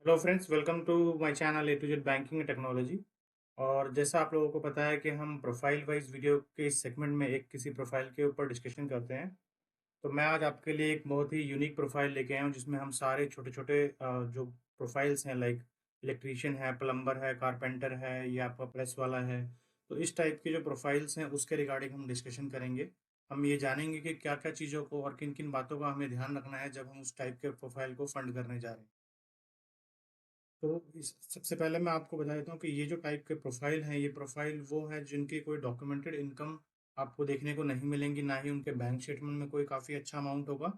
Hello friends, welcome to my channel A to Z banking technology. और जैसा आप लोगों को पता है कि हम प्रोफाइल वाइज वीडियो के इस सेगमेंट में एक किसी प्रोफाइल के ऊपर डिस्कशन करते हैं। तो मैं आज आपके लिए एक बहुत ही यूनिक प्रोफाइल लेके आया हूँ जिसमें हम सारे छोटे छोटे जो प्रोफाइल्स हैं, लाइक इलेक्ट्रीशियन है, प्लम्बर है, कारपेंटर है, या आपका प्रेस वाला है। तो इस टाइप के जो प्रोफाइल्स हैं उसके रिगार्डिंग हम डिस्कशन करेंगे। हम ये जानेंगे कि क्या क्या चीज़ों को और किन किन बातों का हमें ध्यान रखना है जब हम उस टाइप के प्रोफाइल को फंड करने जा रहे हैं। तो इस सबसे पहले मैं आपको बता देता हूँ कि ये जो टाइप के प्रोफाइल हैं, ये प्रोफाइल वो है जिनकी कोई डॉक्यूमेंटेड इनकम आपको देखने को नहीं मिलेंगी, ना ही उनके बैंक स्टेटमेंट में कोई काफ़ी अच्छा अमाउंट होगा।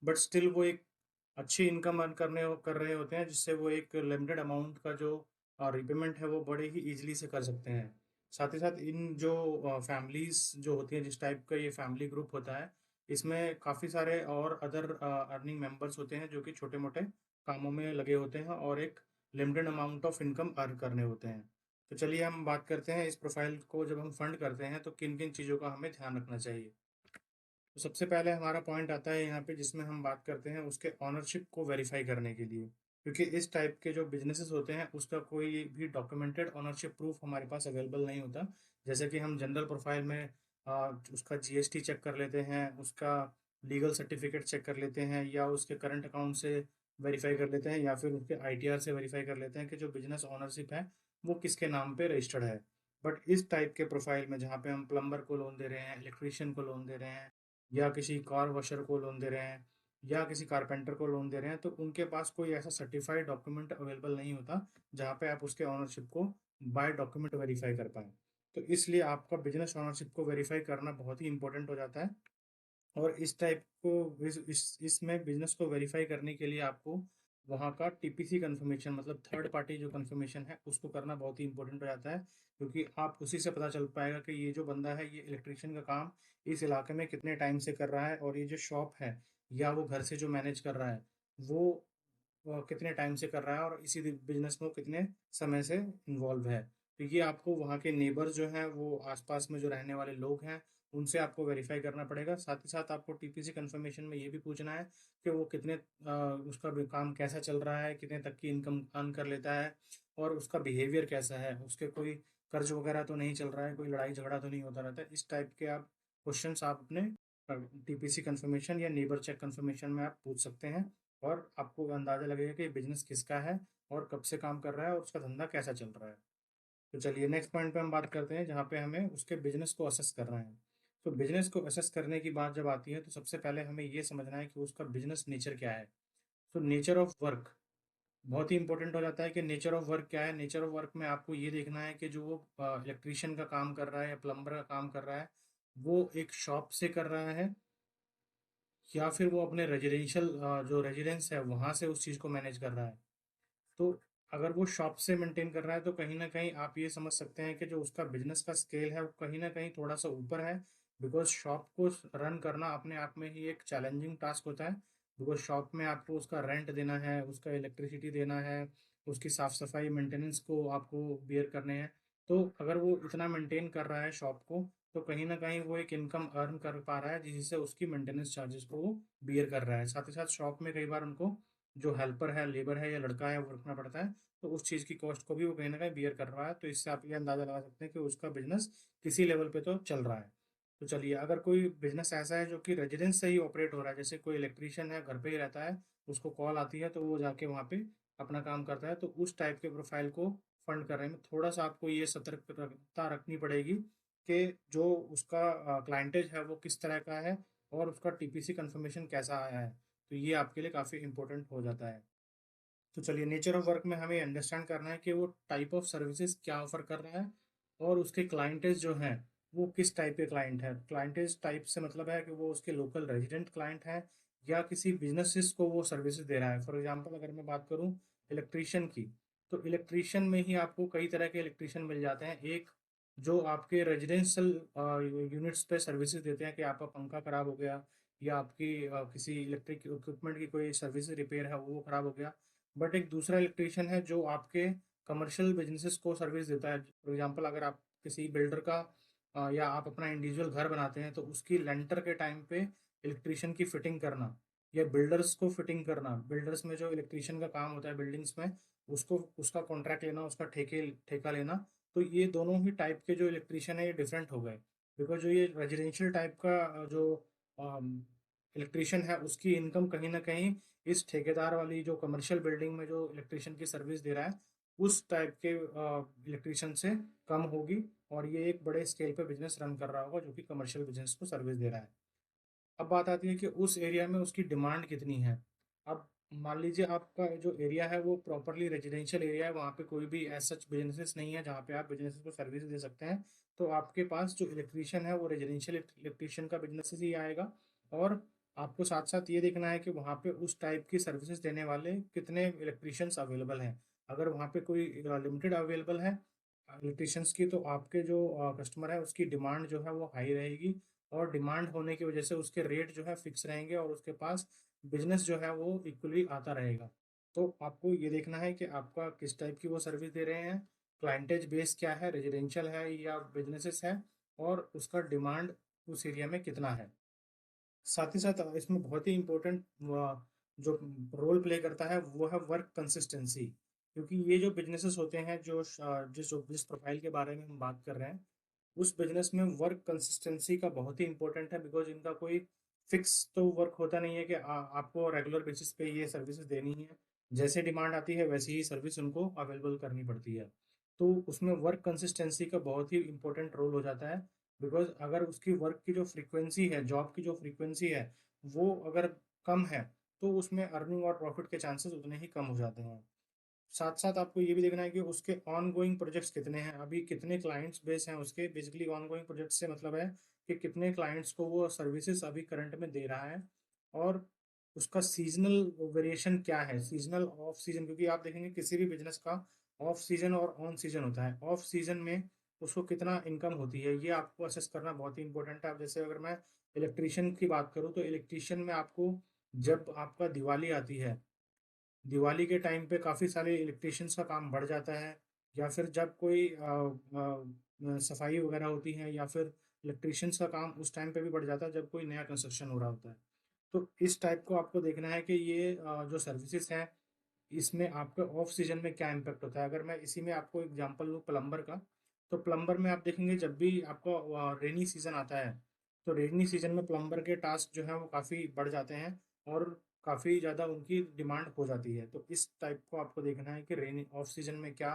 बट स्टिल वो एक अच्छी इनकम अर्न कर रहे होते हैं, जिससे वो एक लिमिटेड अमाउंट का जो रिपेमेंट है वो बड़े ही ईजिली से कर सकते हैं। साथ ही साथ इन जो फैमिलीज जो होती हैं, जिस टाइप का ये फैमिली ग्रुप होता है, इसमें काफ़ी सारे और अदर अर्निंग मेंबर्स होते हैं जो कि छोटे मोटे कामों में लगे होते हैं और एक limited amount of income earn करने होते हैं। तो चलिए हम बात करते हैं इस प्रोफाइल को जब हम फंड करते हैं तो किन किन चीज़ों का हमें ध्यान रखना चाहिए। तो सबसे पहले हमारा पॉइंट आता है यहाँ पे, जिसमें हम बात करते हैं उसके ऑनरशिप को वेरीफाई करने के लिए। क्योंकि इस टाइप के जो बिजनेसेस होते हैं उसका कोई भी डॉक्यूमेंटेड ऑनरशिप प्रूफ हमारे पास अवेलेबल नहीं होता। जैसे कि हम जनरल प्रोफाइल में उसका जीएसटी चेक कर लेते हैं, उसका लीगल सर्टिफिकेट चेक कर लेते हैं, या उसके करंट अकाउंट से वेरीफाई कर लेते हैं, या फिर उसके आईटीआर से वेरीफाई कर लेते हैं कि जो बिजनेस ऑनरशिप है वो किसके नाम पे रजिस्टर्ड है। बट इस टाइप के प्रोफाइल में जहाँ पे हम प्लम्बर को लोन दे रहे हैं, इलेक्ट्रीशियन को लोन दे रहे हैं, या किसी कार वॉशर को लोन दे रहे हैं, या किसी कारपेंटर को लोन दे रहे हैं, तो उनके पास कोई ऐसा सर्टिफाइड डॉक्यूमेंट अवेलेबल नहीं होता जहाँ पे आप उसके ऑनरशिप को बाय डॉक्यूमेंट वेरीफाई कर पाएँ। तो इसलिए आपका बिजनेस ऑनरशिप को वेरीफाई करना बहुत ही इंपॉर्टेंट हो जाता है। और इस टाइप को इसमें बिजनेस को वेरीफाई करने के लिए आपको वहाँ का टीपीसी कंफर्मेशन, मतलब थर्ड पार्टी जो कंफर्मेशन है, उसको करना बहुत ही इंपॉर्टेंट हो जाता है। क्योंकि आप उसी से पता चल पाएगा कि ये जो बंदा है ये इलेक्ट्रिशियन का काम इस इलाके में कितने टाइम से कर रहा है, और ये जो शॉप है या वो घर से जो मैनेज कर रहा है वो कितने टाइम से कर रहा है, और इसी बिजनेस में वो कितने समय से इन्वॉल्व है। तो ये आपको वहाँ के नेबर जो हैं, वो आसपास में जो रहने वाले लोग हैं, उनसे आपको वेरीफाई करना पड़ेगा। साथ ही साथ आपको टीपीसी कंफर्मेशन में ये भी पूछना है कि वो कितने उसका भी काम कैसा चल रहा है, कितने तक की इनकम अर्न कर लेता है, और उसका बिहेवियर कैसा है, उसके कोई कर्ज वगैरह तो नहीं चल रहा है, कोई लड़ाई झगड़ा तो नहीं होता रहता है। इस टाइप के आप क्वेश्चंस आप अपने टीपीसी कंफर्मेशन या नेबर चेक कंफर्मेशन में आप पूछ सकते हैं, और आपको अंदाजा लगेगा कि बिजनेस किसका है और कब से काम कर रहा है और उसका धंधा कैसा चल रहा है। तो चलिए नेक्स्ट पॉइंट पे हम बात करते हैं, जहाँ पे हमें उसके बिजनेस को असेस करना है। तो बिजनेस को असेस करने की बात जब आती है तो सबसे पहले हमें ये समझना है कि उसका बिजनेस नेचर क्या है। तो नेचर ऑफ वर्क बहुत ही इंपॉर्टेंट हो जाता है कि नेचर ऑफ वर्क क्या है। नेचर ऑफ वर्क में आपको ये देखना है कि जो वो इलेक्ट्रीशियन का काम कर रहा है या प्लम्बर का काम कर रहा है, वो एक शॉप से कर रहा है, या फिर वो अपने रेजिडेंशियल जो रेजिडेंस है वहाँ से उस चीज़ को मैनेज कर रहा है। तो अगर वो शॉप से मेंटेन कर रहा है तो कहीं ना कहीं आप ये समझ सकते हैं कि जो उसका बिजनेस का स्केल है वो कहीं ना कहीं थोड़ा सा ऊपर है। बिकॉज शॉप को रन करना अपने आप में ही एक चैलेंजिंग टास्क होता है। बिकॉज शॉप में आपको उसका रेंट देना है, उसका इलेक्ट्रिसिटी देना है, उसकी साफ सफाई मेंटेनेंस को आपको बियर करने हैं। तो अगर वो इतना मेंटेन कर रहा है शॉप को, तो कहीं ना कहीं वो एक इनकम अर्न कर पा रहा है जिससे उसकी मेंटेनेंस चार्जेस को वो बियर कर रहा है। साथ ही साथ शॉप में कई बार उनको जो हेल्पर है, लेबर है या लड़का है वो रखना पड़ता है, तो उस चीज़ की कॉस्ट को भी वो कहीं ना कहीं बियर कर रहा है। तो इससे आप ये अंदाजा लगा सकते हैं कि उसका बिजनेस किसी लेवल पे तो चल रहा है। तो चलिए, अगर कोई बिजनेस ऐसा है जो कि रेजिडेंस से ही ऑपरेट हो रहा है, जैसे कोई इलेक्ट्रीशियन है घर पे ही रहता है, उसको कॉल आती है तो वो जाके वहाँ पे अपना काम करता है, तो उस टाइप के प्रोफाइल को फंड करने में थोड़ा सा आपको ये सतर्कता रखनी पड़ेगी कि जो उसका क्लाइंटेज है वो किस तरह का है, और उसका टीपीसी कंफर्मेशन कैसा आया है। तो ये आपके लिए काफ़ी इंपॉर्टेंट हो जाता है। तो चलिए, नेचर ऑफ वर्क में हमें अंडरस्टैंड करना है कि वो टाइप ऑफ सर्विसेज क्या ऑफर कर रहा है, और उसके क्लाइंटेज जो हैं वो किस टाइप के क्लाइंट है। क्लाइंटेज टाइप से मतलब है कि वो उसके लोकल रेजिडेंट क्लाइंट है, या किसी बिजनेसेस को वो सर्विसेज दे रहा है। फॉर एग्जांपल अगर मैं बात करूं इलेक्ट्रीशियन की, तो इलेक्ट्रीशियन में ही आपको कई तरह के इलेक्ट्रीशियन मिल जाते हैं। एक जो आपके रेजिडेंशियल यूनिट्स पे सर्विसेज देते हैं कि आपका पंखा खराब हो गया, या आपकी किसी इलेक्ट्रिक इक्विपमेंट की कोई सर्विस रिपेयर है वो खराब हो गया। बट एक दूसरा इलेक्ट्रीशियन है जो आपके कमर्शियल बिजनेसेस को सर्विस देता है। फॉर एग्जांपल अगर आप किसी बिल्डर का या आप अपना इंडिविजुअल घर बनाते हैं, तो उसकी लेंटर के टाइम पे इलेक्ट्रीशियन की फिटिंग करना, या बिल्डर्स को फिटिंग करना, बिल्डर्स में जो इलेक्ट्रिशियन का काम होता है बिल्डिंग्स में, उसको उसका कॉन्ट्रैक्ट लेना, उसका ठेका लेना। तो ये दोनों ही टाइप के जो इलेक्ट्रिशियन है ये डिफरेंट हो गए, बिकॉज जो ये रेजिडेंशियल टाइप का जो इलेक्ट्रिशियन है उसकी इनकम कहीं ना कहीं इस ठेकेदार वाली जो कमर्शियल बिल्डिंग में जो इलेक्ट्रिशियन की सर्विस दे रहा है उस टाइप के इलेक्ट्रिशियन से कम होगी, और ये एक बड़े स्केल पे बिजनेस रन कर रहा होगा जो कि कमर्शियल बिजनेस को सर्विस दे रहा है। अब बात आती है कि उस एरिया में उसकी डिमांड कितनी है। अब मान लीजिए आपका जो एरिया है वो प्रॉपरली रेजिडेंशियल एरिया है, वहाँ पे कोई भी ऐसा सच बिजनेसेस नहीं है जहाँ पे आप बिजनेसेस को सर्विस दे सकते हैं। तो आपके पास जो इलेक्ट्रिशियन है वो रेजिडेंशियल इलेक्ट्रिशियन का बिजनेस ही आएगा। और आपको साथ साथ ये देखना है कि वहाँ पे उस टाइप की सर्विसेज देने वाले कितने इलेक्ट्रिशियंस अवेलेबल हैं। अगर वहाँ पे कोई लिमिटेड अवेलेबल है इलेक्ट्रिशियंस की, तो आपके जो कस्टमर है उसकी डिमांड जो है वो हाई रहेगी, और डिमांड होने की वजह से उसके रेट जो है फिक्स रहेंगे और उसके पास बिजनेस जो है वो इक्वली आता रहेगा। तो आपको ये देखना है कि आपका किस टाइप की वो सर्विस दे रहे हैं, क्लाइंटेज बेस क्या है, रेजिडेंशियल है या बिजनेसेस है, और उसका डिमांड उस एरिया में कितना है। साथ ही साथ इसमें बहुत ही इम्पोर्टेंट जो रोल प्ले करता है वो है वर्क कंसिस्टेंसी। क्योंकि ये जो बिजनेसेस होते हैं जिस प्रोफाइल के बारे में हम बात कर रहे हैं उस बिजनेस में वर्क कंसिस्टेंसी का बहुत ही इंपॉर्टेंट है, बिकॉज इनका कोई फिक्स तो वर्क होता नहीं है कि आपको रेगुलर बेसिस पे ये सर्विसेज देनी है। जैसे डिमांड आती है वैसे ही सर्विस उनको अवेलेबल करनी पड़ती है। तो उसमें वर्क कंसिस्टेंसी का बहुत ही इंपॉर्टेंट रोल हो जाता है, बिकॉज अगर उसकी वर्क की जो फ्रीक्वेंसी है, जॉब की जो फ्रीक्वेंसी है वो अगर कम है तो उसमें अर्निंग और प्रॉफिट के चांसेस उतने ही कम हो जाते हैं। साथ साथ आपको ये भी देखना है कि उसके ऑन गोइंग प्रोजेक्ट्स कितने हैं, अभी कितने क्लाइंट्स बेस हैं उसके। बेसिकली ऑन गोइंग प्रोजेक्ट से मतलब है कि कितने क्लाइंट्स को वो सर्विसेज अभी करंट में दे रहा है, और उसका सीजनल वेरिएशन क्या है, सीजनल ऑफ सीजन। क्योंकि आप देखेंगे किसी भी बिजनेस का ऑफ सीजन और ऑन सीजन होता है। ऑफ सीजन में उसको कितना इनकम होती है ये आपको असेस करना बहुत ही इंपॉर्टेंट है। अब जैसे अगर मैं इलेक्ट्रिशियन की बात करूँ तो इलेक्ट्रिशियन में आपको जब आपका दिवाली आती है, दिवाली के टाइम पे काफ़ी सारे इलेक्ट्रिशियंस का काम बढ़ जाता है, या फिर जब कोई सफाई वगैरह होती है, या फिर इलेक्ट्रिशियंस का काम उस टाइम पे भी बढ़ जाता है जब कोई नया कंस्ट्रक्शन हो रहा होता है। तो इस टाइप को आपको देखना है कि ये जो सर्विसेज हैं इसमें आपके ऑफ सीजन में क्या इम्पेक्ट होता है। अगर मैं इसी में आपको एग्जांपल लूँ प्लम्बर का, तो प्लम्बर में आप देखेंगे जब भी आपका रेनी सीजन आता है तो रेनी सीजन में प्लम्बर के टास्क जो है वो काफ़ी बढ़ जाते हैं, और काफ़ी ज़्यादा उनकी डिमांड हो जाती है। तो इस टाइप को आपको देखना है कि रेनी ऑफ सीजन में क्या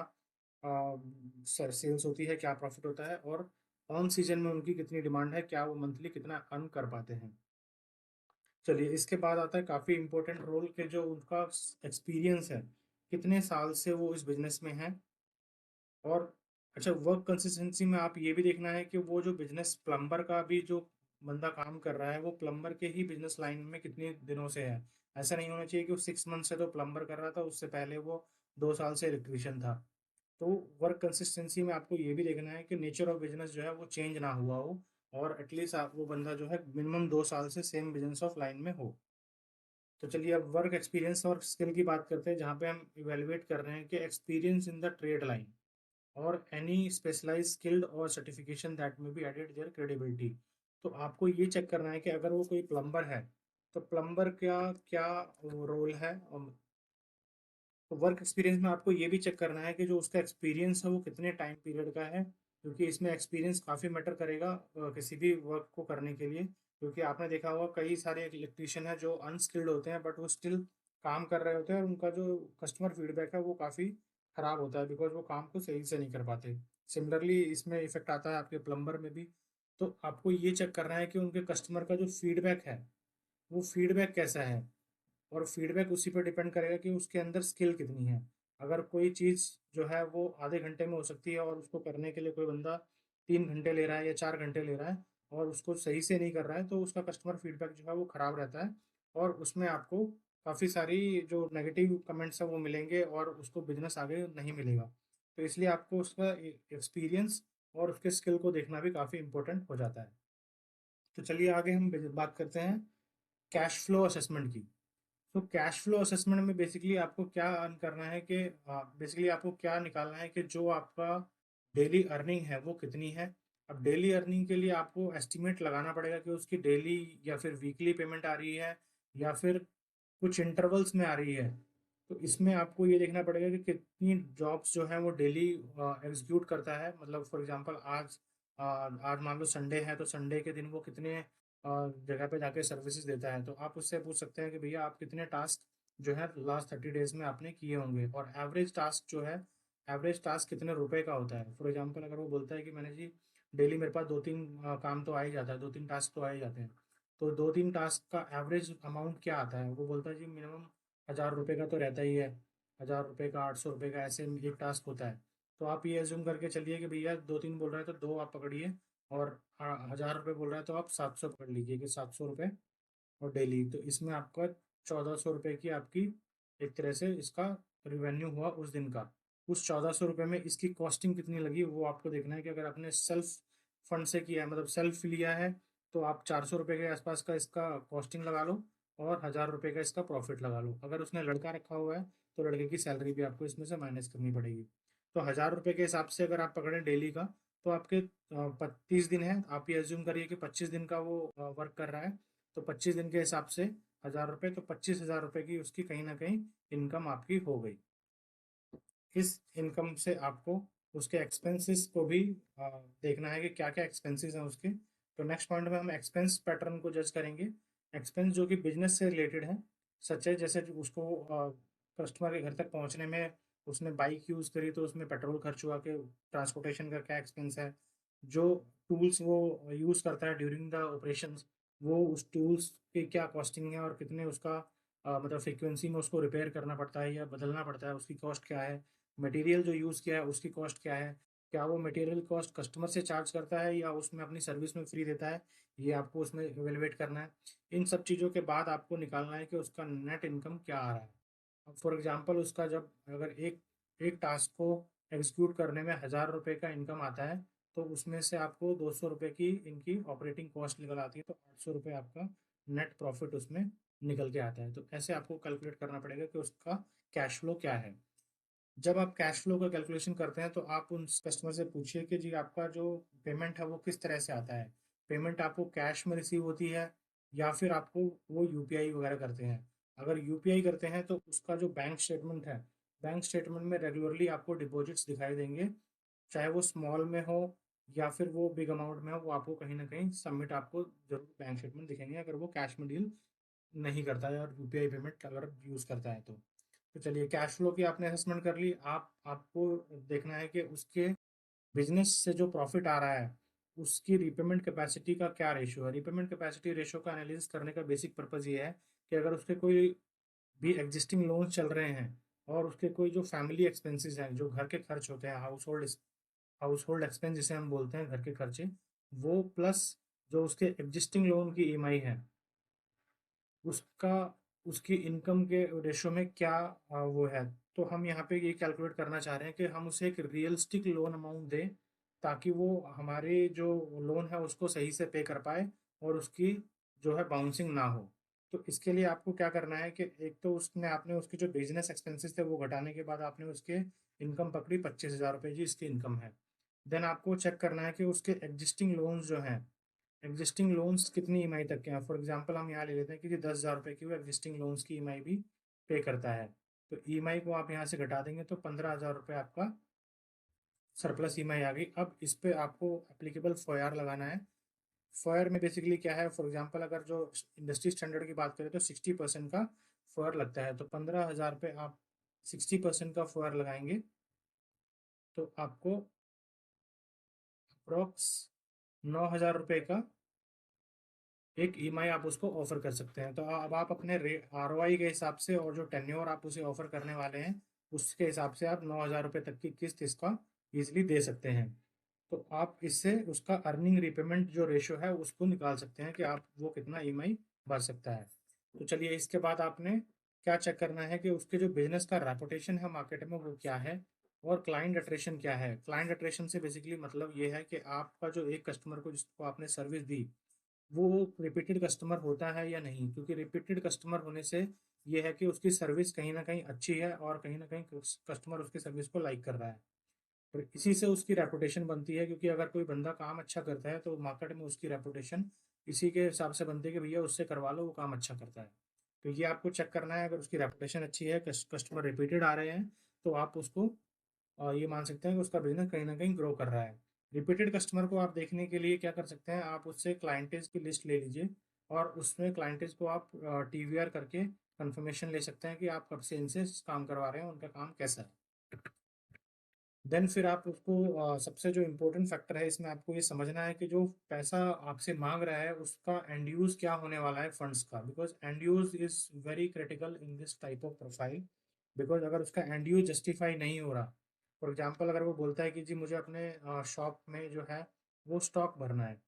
सेल्स होती है, क्या प्रॉफिट होता है, और ऑन सीजन में उनकी कितनी डिमांड है, क्या वो मंथली कितना अर्न कर पाते हैं। चलिए इसके बाद आता है काफ़ी इंपॉर्टेंट रोल के जो उनका एक्सपीरियंस है, कितने साल से वो इस बिजनेस में है। और अच्छा, वर्क कंसिस्टेंसी में आप ये भी देखना है कि वो जो बिजनेस प्लम्बर का भी जो बंदा काम कर रहा है वो प्लम्बर के ही बिजनेस लाइन में कितने दिनों से है। ऐसा नहीं होना चाहिए कि वो 6 मंथ से तो प्लम्बर कर रहा था, उससे पहले वो 2 साल से इलेक्ट्रिशियन था। तो वर्क कंसिस्टेंसी में आपको ये भी देखना है कि नेचर ऑफ बिजनेस जो है वो चेंज ना हुआ हो, और एटलीस्ट आप वो बंदा जो है मिनिमम 2 साल से सेम बिजनेस ऑफ लाइन में हो। तो चलिए अब वर्क एक्सपीरियंस और स्किल की बात करते हैं, जहाँ पे हम इवेलुएट कर रहे हैं कि experience in the trade line और एनी स्पेशलाइज स्किल्ड और सर्टिफिकेशन दैट में बी एडेड देयर क्रेडिबिलिटी। तो आपको ये चेक करना है कि अगर वो कोई प्लम्बर है तो प्लम्बर का क्या रोल है। तो वर्क एक्सपीरियंस में आपको ये भी चेक करना है कि जो उसका एक्सपीरियंस है वो कितने टाइम पीरियड का है, क्योंकि इसमें एक्सपीरियंस काफ़ी मैटर करेगा किसी भी वर्क को करने के लिए। क्योंकि आपने देखा होगा कई सारे इलेक्ट्रिशियन हैं जो अनस्किल्ड होते हैं बट वो स्टिल काम कर रहे होते हैं, और उनका जो कस्टमर फीडबैक है वो काफ़ी ख़राब होता है, बिकॉज वो काम को सही से नहीं कर पाते। सिमिलरली इसमें इफेक्ट आता है आपके प्लम्बर में भी। तो आपको ये चेक करना है कि उनके कस्टमर का जो फीडबैक है वो फीडबैक कैसा है, और फीडबैक उसी पर डिपेंड करेगा कि उसके अंदर स्किल कितनी है। अगर कोई चीज़ जो है वो आधे घंटे में हो सकती है और उसको करने के लिए कोई बंदा 3 घंटे ले रहा है या 4 घंटे ले रहा है और उसको सही से नहीं कर रहा है, तो उसका कस्टमर फीडबैक जो है वो ख़राब रहता है, और उसमें आपको काफ़ी सारी जो नेगेटिव कमेंट्स हैं वो मिलेंगे और उसको बिजनेस आगे नहीं मिलेगा। तो इसलिए आपको उसका एक्सपीरियंस और उसके स्किल को देखना भी काफ़ी इंपॉर्टेंट हो जाता है। तो चलिए आगे हम बात करते हैं कैश फ्लो असेसमेंट की। तो कैश फ्लो असेसमेंट में बेसिकली आपको क्या अर्न करना है कि बेसिकली आपको क्या निकालना है कि जो आपका डेली अर्निंग है वो कितनी है। अब डेली अर्निंग के लिए आपको एस्टिमेट लगाना पड़ेगा कि उसकी डेली या फिर वीकली पेमेंट आ रही है, या फिर कुछ इंटरवल्स में आ रही है। तो इसमें आपको ये देखना पड़ेगा कि कितनी जॉब्स जो है वो डेली एग्जीक्यूट करता है। मतलब फॉर एग्जांपल आज मान लो संडे है, तो संडे के दिन वो कितने जगह पे जाके सर्विसेज देता है। तो आप उससे पूछ सकते हैं कि भैया आप कितने टास्क जो है लास्ट 30 डेज में आपने किए होंगे, और एवरेज टास्क जो है, एवरेज टास्क कितने रुपए का होता है। फॉर एग्जांपल अगर वो बोलता है कि मैंने जी डेली मेरे पास 2-3 काम तो आ ही जाता है, 2-3 टास्क तो आ ही जाते हैं, तो 2-3 टास्क का एवरेज अमाउंट क्या आता है। वो बोलता है जी मिनिमम 1000 रुपये का तो रहता ही है, 1000 रुपये का, 800 रुपये का, ऐसे एक टास्क होता है। तो आप ये एज्यूम करके चलिए कि भैया 2-3 बोल रहा है तो दो आप पकड़िए, और 1000 रुपये बोल रहा है तो आप 700 पकड़ लीजिए कि 700 रुपये और डेली। तो इसमें आपका 1400 रुपये की आपकी एक तरह से इसका रिवेन्यू हुआ उस दिन का। उस 1400 रुपये में इसकी कॉस्टिंग कितनी लगी वो आपको देखना है। कि अगर आपने सेल्फ फंड से किया है, मतलब सेल्फ लिया है, तो आप 400 रुपये के आसपास का इसका कॉस्टिंग लगा लो, और 1000 रुपये का इसका प्रॉफिट लगा लो। अगर उसने लड़का रखा हुआ है तो लड़के की सैलरी भी आपको इसमें से माइनस करनी पड़ेगी। तो 1000 रुपये के हिसाब से अगर आप पकड़ें डेली का, तो आपके 25 दिन है, आप ये एज्यूम करिए कि 25 दिन का वो वर्क कर रहा है। तो 25 दिन के हिसाब से 1000 रुपये, तो 25,000 रुपये की उसकी कहीं ना कहीं इनकम आपकी हो गई। इस इनकम से आपको उसके एक्सपेंसेस को भी देखना है कि क्या क्या एक्सपेंसेस हैं उसके। तो नेक्स्ट पॉइंट में हम एक्सपेंस पैटर्न को जज करेंगे। एक्सपेंस जो कि बिजनेस से रिलेटेड है, सच है जैसे कि उसको कस्टमर के घर तक पहुंचने में उसने बाइक यूज़ करी तो उसमें पेट्रोल खर्च हुआ, कि ट्रांसपोर्टेशन का क्या एक्सपेंस है। जो टूल्स वो यूज़ करता है ड्यूरिंग द ऑपरेशंस, वो उस टूल्स की क्या कॉस्टिंग है, और कितने उसका मतलब फ्रिक्वेंसी में उसको रिपेयर करना पड़ता है या बदलना पड़ता है, उसकी कॉस्ट क्या है। मटेरियल जो यूज़ किया है उसकी कॉस्ट क्या है। क्या वो मटेरियल कॉस्ट कस्टमर से चार्ज करता है या उसमें अपनी सर्विस में फ्री देता है, ये आपको उसमें इवेलुएट करना है। इन सब चीज़ों के बाद आपको निकालना है कि उसका नेट इनकम क्या आ रहा है। अब फॉर एग्जांपल उसका जब अगर एक एक टास्क को एग्जीक्यूट करने में 1000 रुपये का इनकम आता है, तो उसमें से आपको 200 रुपये की इनकी ऑपरेटिंग कॉस्ट निकल आती है, तो 800 रुपये आपका नेट प्रॉफिट उसमें निकल के आता है। तो ऐसे आपको कैलकुलेट करना पड़ेगा कि उसका कैश फ्लो क्या है। जब आप कैश फ्लो का कैलकुलेशन करते हैं तो आप उन कस्टमर से पूछिए कि जी आपका जो पेमेंट है वो किस तरह से आता है। पेमेंट आपको कैश में रिसीव होती है, या फिर आपको वो यूपीआई वगैरह करते हैं। अगर यूपीआई करते हैं तो उसका जो बैंक स्टेटमेंट है, बैंक स्टेटमेंट में रेगुलरली आपको डिपॉजिट्स दिखाई देंगे, चाहे वो स्मॉल में हो या फिर वो बिग अमाउंट में हो, वो आपको कहीं ना कहीं सबमिट आपको जरूर बैंक स्टेटमेंट दिखेंगे, अगर वो कैश में डील नहीं करता है और यूपीआई पेमेंट अगर यूज़ करता है तो चलिए कैश फ्लो की आपने असेसमेंट कर ली। आपको देखना है कि उसके बिजनेस से जो प्रॉफिट आ रहा है उसकी रीपेमेंट कैपेसिटी का क्या रेशियो है। रीपेमेंट कैपेसिटी रेशियो का एनालिसिस करने का बेसिक पर्पज ये है कि अगर उसके कोई भी एग्जिस्टिंग लोन चल रहे हैं, और उसके कोई जो फैमिली एक्सपेंसेस हैं, जो घर के खर्च होते हैं, हाउस होल्ड एक्सपेंस जिसे हम बोलते हैं, घर के खर्चे, वो प्लस जो उसके एग्जिस्टिंग लोन की ईएमआई है, उसका उसकी इनकम के रेशो में क्या वो है। तो हम यहाँ पे ये कैलकुलेट करना चाह रहे हैं कि हम उसे एक रियलिस्टिक लोन अमाउंट दें, ताकि वो हमारे जो लोन है उसको सही से पे कर पाए, और उसकी जो है बाउंसिंग ना हो। तो इसके लिए आपको क्या करना है कि एक तो उसने आपने उसके जो बिजनेस एक्सपेंसेस थे वो घटाने के बाद आपने उसके इनकम पकड़ी 25,000 रुपये जी इसकी इनकम है। देन आपको चेक करना है कि उसके एग्जिस्टिंग लोन्स जो हैं, एग्जिस्टिंग लोन्स कितनी ईएमआई तक के हैं। फॉर एग्जांपल हम यहाँ ले लेते हैं कि 10,000 रुपये की वो एग्जिस्टिंग लोन्स की ईएमआई भी पे करता है। तो ईएमआई को आप यहाँ से घटा देंगे तो 15,000 रुपये आपका सरप्लस ईएमआई आ गई। अब इस पे आपको एप्लीकेबल फोयार लगाना है। फोयर में बेसिकली क्या है, फॉर एग्जांपल अगर जो इंडस्ट्री स्टैंडर्ड की बात करें तो 60% का फोयर लगता है। तो 15,000 पे आप 60% का फोयर लगाएंगे, तो आपको अप्रोक्स 9,000 रुपये का एक ईएमआई आप उसको ऑफर कर सकते हैं। तो अब आप अपने आरओआई के हिसाब से और जो टेन्योर आप उसे ऑफर करने वाले हैं उसके हिसाब से आप 9,000 रुपये तक की किस्त इसका इजीली दे सकते हैं। तो आप इससे उसका अर्निंग रिपेमेंट जो रेशियो है उसको निकाल सकते हैं कि आप वो कितना ईएमआई भर सकता है। तो चलिए इसके बाद आपने क्या चेक करना है कि उसके जो बिजनेस का रेपुटेशन है मार्केट में वो क्या है, और क्लाइंट अट्रेशन क्या है। क्लाइंट अट्रेशन से बेसिकली मतलब ये है कि आपका जो एक कस्टमर को जिसको आपने सर्विस दी, वो रिपीटेड कस्टमर होता है या नहीं। क्योंकि रिपीटेड कस्टमर होने से ये है कि उसकी सर्विस कहीं ना कहीं अच्छी है, और कहीं ना कहीं कस्टमर उसकी सर्विस को लाइक कर रहा है। और इसी से उसकी रेपुटेशन बनती है, क्योंकि अगर कोई बंदा काम अच्छा करता है तो मार्केट में उसकी रेपुटेशन इसी के हिसाब से बनती है कि भैया उससे करवा लो वो काम अच्छा करता है। तो ये आपको चेक करना है, अगर उसकी रेपुटेशन अच्छी है, कस्टमर रिपीटेड आ रहे हैं, तो आप उसको ये मान सकते हैं कि उसका बिजनेस कहीं ना कहीं ग्रो कर रहा है। रिपीटेड कस्टमर को आप देखने के लिए क्या कर सकते हैं, आप उससे क्लाइंटेज की लिस्ट ले लीजिए और उसमें क्लाइंटेज को आप टीवीआर करके कंफर्मेशन ले सकते हैं कि आप कब से इनसे काम करवा रहे हैं, उनका काम कैसा है। देन फिर आप उसको सबसे जो इम्पोर्टेंट फैक्टर है इसमें आपको ये समझना है कि जो पैसा आपसे मांग रहा है उसका एंड यूज क्या होने वाला है फंड्स का, because and use is very critical in this type of profile. Because अगर उसका एंड यूज जस्टिफाई नहीं हो रहा, फॉर एग्जाम्पल अगर वो बोलता है कि जी मुझे अपने शॉप में जो है वो स्टॉक भरना है,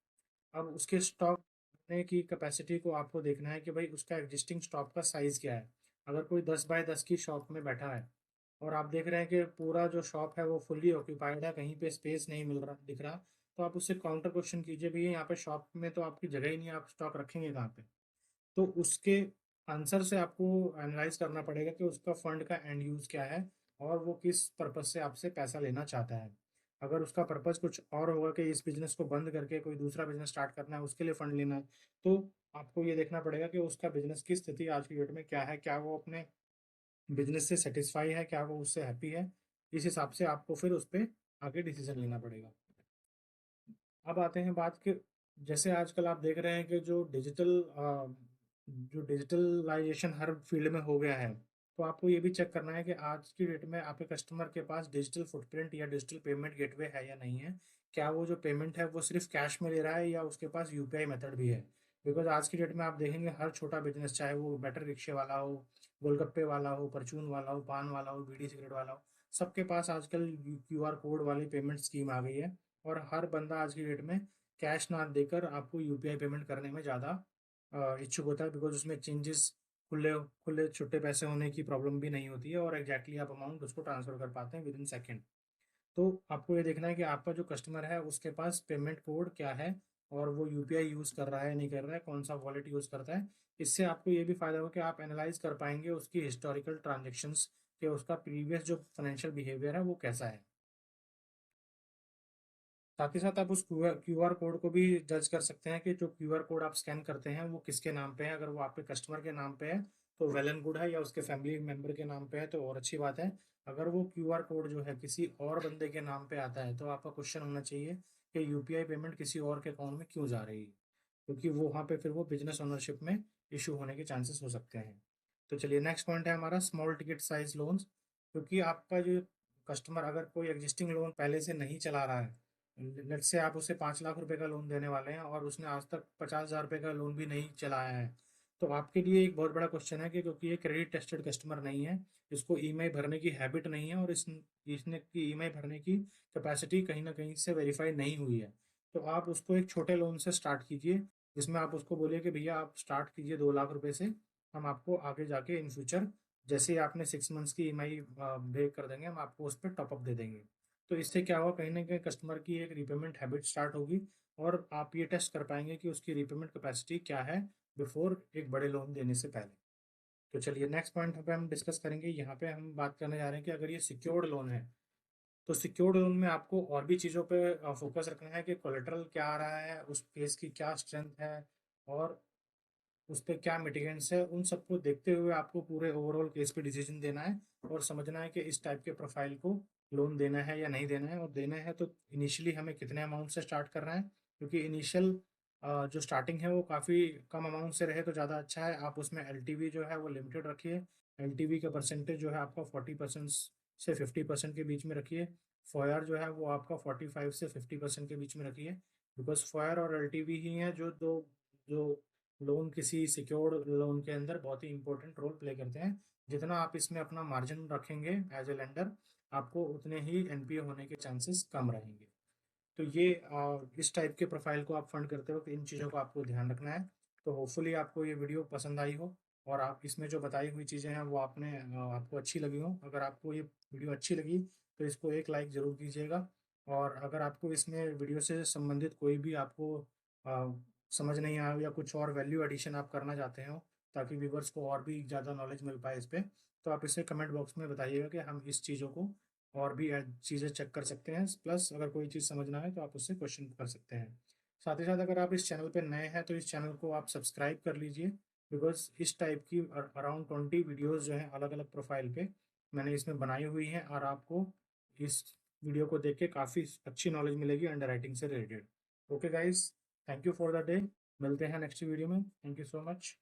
अब उसके स्टॉक भरने की कैपेसिटी को आपको देखना है कि भाई उसका एग्जिस्टिंग स्टॉक का साइज क्या है। अगर कोई 10 बाय 10 की शॉप में बैठा है और आप देख रहे हैं कि पूरा जो शॉप है वो फुल्ली ऑक्यूपाइड है, कहीं पे स्पेस नहीं मिल रहा दिख रहा, तो आप उससे काउंटर क्वेश्चन कीजिए, भैया यहाँ पे शॉप में तो आपकी जगह ही नहीं है, आप स्टॉक रखेंगे कहाँ पे। तो उसके आंसर से आपको एनालाइज करना पड़ेगा कि उसका फंड का एंड यूज क्या है और वो किस पर्पज से आपसे पैसा लेना चाहता है। अगर उसका पर्पज कुछ और होगा कि इस बिजनेस को बंद करके कोई दूसरा बिजनेस स्टार्ट करना है, उसके लिए फंड लेना है, तो आपको ये देखना पड़ेगा कि उसका बिजनेस की स्थिति आज की डेट में क्या है, क्या वो अपने बिजनेस से सेटिस्फाई है, क्या वो उससे हैप्पी है। इस हिसाब से आपको फिर उस पर आगे डिसीजन लेना पड़ेगा। अब आते हैं बात के, जैसे आजकल आप देख रहे हैं कि जो डिजिटलाइजेशन हर फील्ड में हो गया है, तो आपको ये भी चेक करना है कि आज की डेट में आपके कस्टमर के पास डिजिटल फुटप्रिंट या डिजिटल पेमेंट गेटवे है या नहीं है। क्या वो जो पेमेंट है वो सिर्फ कैश में ले रहा है या उसके पास यूपीआई मेथड भी है। बिकॉज आज की डेट में आप देखेंगे हर छोटा बिजनेस, चाहे वो बैटर रिक्शे वाला हो, गोलगप्पे वाला हो, परचून वाला हो, पान वाला हो, बीड़ी सिगरेट वाला हो, सबके पास आजकल क्यूआर कोड वाली पेमेंट स्कीम आ गई है। और हर बंदा आज की डेट में कैश ना देकर आपको यूपीआई पेमेंट करने में ज़्यादा इच्छुक होता है, बिकॉज उसमें चेंजेस, खुले खुले छुट्टे पैसे होने की प्रॉब्लम भी नहीं होती है और एग्जैक्टली आप अमाउंट उसको ट्रांसफर कर पाते हैं विद इन सेकेंड। तो आपको ये देखना है कि आपका जो कस्टमर है उसके पास पेमेंट कोड क्या है और वो यूपीआई यूज़ कर रहा है नहीं कर रहा है, कौन सा वॉलेट यूज़ करता है। इससे आपको ये भी फ़ायदा होगा कि आप एनालाइज कर पाएंगे उसकी हिस्टोरिकल ट्रांजेक्शन्स के, उसका प्रीवियस जो फाइनेंशियल बिहेवियर है वो कैसा है। साथ ही साथ आप उस क्यूआर कोड को भी जज कर सकते हैं कि जो क्यूआर कोड आप स्कैन करते हैं वो किसके नाम पे है। अगर वो आपके कस्टमर के नाम पे है तो वेल एंड गुड है, या उसके फैमिली मेम्बर के नाम पे है तो और अच्छी बात है। अगर वो क्यूआर कोड जो है किसी और बंदे के नाम पे आता है तो आपका क्वेश्चन होना चाहिए कि यूपीआई पेमेंट किसी और के अकाउंट में क्यों जा रही है, क्योंकि वो वहाँ पे फिर वो बिजनेस ओनरशिप में इशू होने के चांसेस हो सकते हैं। तो चलिए नेक्स्ट पॉइंट है हमारा स्मॉल टिकट साइज लोन्स। क्योंकि आपका जो कस्टमर अगर कोई एग्जिस्टिंग लोन पहले से नहीं चला रहा है, लेट से आप उसे 5 लाख रुपए का लोन देने वाले हैं और उसने आज तक 50,000 रुपये का लोन भी नहीं चलाया है, तो आपके लिए एक बहुत बड़ा क्वेश्चन है कि क्योंकि ये क्रेडिट टेस्टेड कस्टमर नहीं है, इसको ईएमआई भरने की हैबिट नहीं है और इसने की ईएमआई भरने की कैपेसिटी कहीं ना कहीं से वेरीफाई नहीं हुई है, तो आप उसको एक छोटे लोन से स्टार्ट कीजिए, जिसमें आप उसको बोलिए कि भैया आप स्टार्ट कीजिए 2 लाख रुपए से, हम आपको आगे जाके इन फ्यूचर जैसे ही आपने 6 मंथ्स की ईएमआई पे कर देंगे, हम आपको उस पर टॉपअप दे देंगे। तो इससे क्या होगा, कहीं ना कहीं कस्टमर की एक रीपेमेंट हैबिट स्टार्ट होगी और आप ये टेस्ट कर पाएंगे कि उसकी रीपेमेंट कैपेसिटी क्या है बिफोर एक बड़े लोन देने से पहले। तो चलिए नेक्स्ट पॉइंट पे हम डिस्कस करेंगे। यहाँ पे हम बात करने जा रहे हैं कि अगर ये सिक्योर्ड लोन है, तो सिक्योर्ड लोन में आपको और भी चीज़ों पे फोकस रखना है कि कोलेटरल क्या आ रहा है, उस केस की क्या स्ट्रेंथ है और उस पे क्या मिटिगेंट्स है, उन सबको देखते हुए आपको पूरे ओवरऑल केस पे डिसीजन देना है और समझना है कि इस टाइप के प्रोफाइल को लोन देना है या नहीं देना है, और देना है तो इनिशियली हमें कितने अमाउंट से स्टार्ट करना है। क्योंकि इनिशियल जो स्टार्टिंग है वो काफ़ी कम अमाउंट से रहे तो ज़्यादा अच्छा है। आप उसमें एलटीवी जो है वो लिमिटेड रखिए, एलटीवी का परसेंटेज जो है आपका 40% से 50% के बीच में रखिए। फोयर जो है वो आपका 45 से 50% के बीच में रखिए, बिकॉज फोयर और एलटीवी ही हैं जो दो जो लोन किसी सिक्योर्ड लोन के अंदर बहुत ही इंपॉर्टेंट रोल प्ले करते हैं। जितना आप इसमें अपना मार्जिन रखेंगे एज ए लेंडर, आपको उतने ही एनपीए होने के चांसेस कम रहेंगे। तो ये इस टाइप के प्रोफाइल को आप फंड करते वक्त इन चीज़ों को आपको ध्यान रखना है। तो होपफुली आपको ये वीडियो पसंद आई हो और आप इसमें जो बताई हुई चीज़ें हैं वो आपको अच्छी लगी हो। अगर आपको ये वीडियो अच्छी लगी तो इसको एक लाइक ज़रूर कीजिएगा। और अगर आपको इसमें वीडियो से संबंधित कोई भी आपको अ, समझ नहीं आया या कुछ और वैल्यू एडिशन आप करना चाहते हो ताकि व्यूवर्स को और भी ज़्यादा नॉलेज मिल पाए इस पर, तो आप इसे कमेंट बॉक्स में बताइएगा कि हम इस चीज़ों को और भी चीज़ें चेक कर सकते हैं। प्लस अगर कोई चीज़ समझ ना आए तो आप उससे क्वेश्चन कर सकते हैं। साथ ही साथ अगर आप इस चैनल पर नए हैं तो इस चैनल को आप सब्सक्राइब कर लीजिए बिकॉज इस टाइप की अराउंड 20 वीडियोस जो है अलग अलग प्रोफाइल पे मैंने इसमें बनाई हुई हैं, और आपको इस वीडियो को देख के काफ़ी अच्छी नॉलेज मिलेगी अंडर राइटिंग से related. Okay guys, thank you for the day. मिलते हैं नेक्स्ट वीडियो में। Thank you so much.